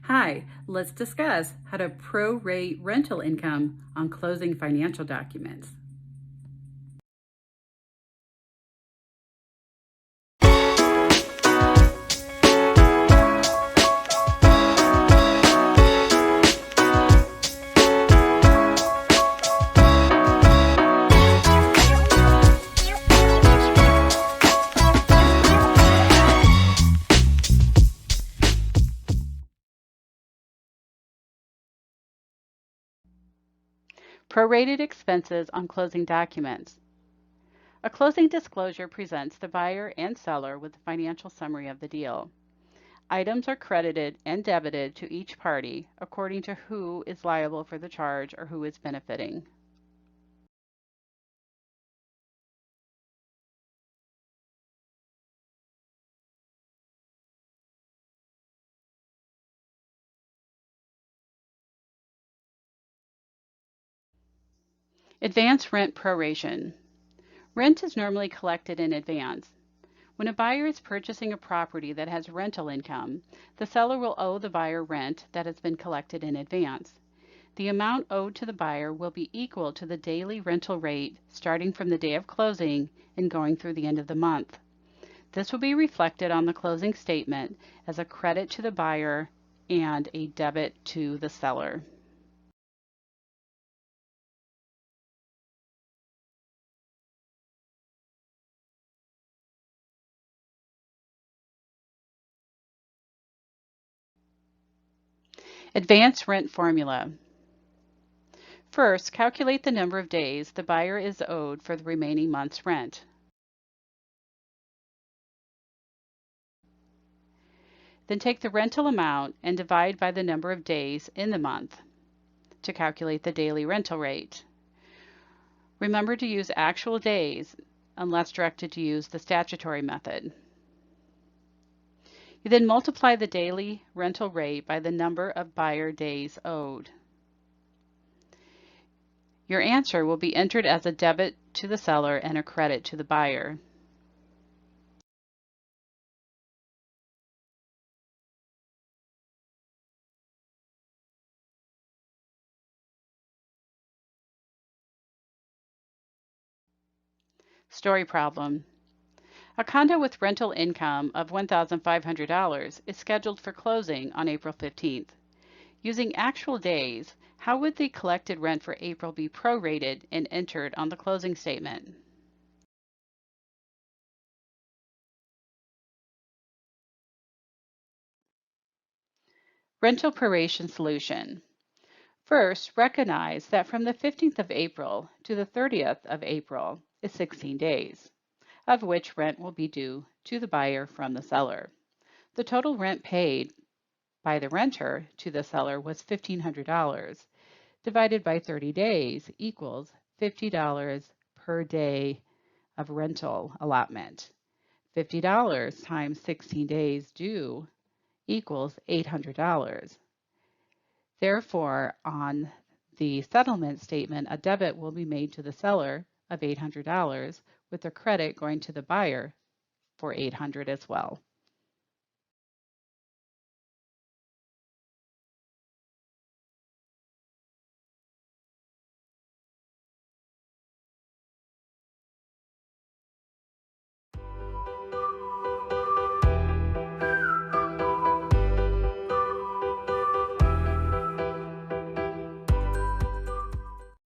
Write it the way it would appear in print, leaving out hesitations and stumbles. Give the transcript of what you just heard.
Hi, let's discuss how to prorate rental income on closing financial documents. Prorated expenses on closing documents. A closing disclosure presents the buyer and seller with a financial summary of the deal. Items are credited and debited to each party according to who is liable for the charge or who is benefiting. Advance rent proration. Rent is normally collected in advance. When a buyer is purchasing a property that has rental income, the seller will owe the buyer rent that has been collected in advance. The amount owed to the buyer will be equal to the daily rental rate starting from the day of closing and going through the end of the month. This will be reflected on the closing statement as a credit to the buyer and a debit to the seller. Advance rent formula. First, calculate the number of days the buyer is owed for the remaining month's rent. Then take the rental amount and divide by the number of days in the month to calculate the daily rental rate. Remember to use actual days unless directed to use the statutory method. You then multiply the daily rental rate by the number of buyer days owed. Your answer will be entered as a debit to the seller and a credit to the buyer. Story problem. A condo with rental income of $1,500 is scheduled for closing on April 15th. Using actual days, how would the collected rent for April be prorated and entered on the closing statement? Rental proration solution. First, recognize that from the 15th of April to the 30th of April is 16 days, of which rent will be due to the buyer from the seller. The total rent paid by the renter to the seller was $1,500. Divided by 30 days equals $50 per day of rental allotment. $50 times 16 days due equals $800. Therefore, on the settlement statement, a debit will be made to the seller of $800 with a credit going to the buyer for $800 as well.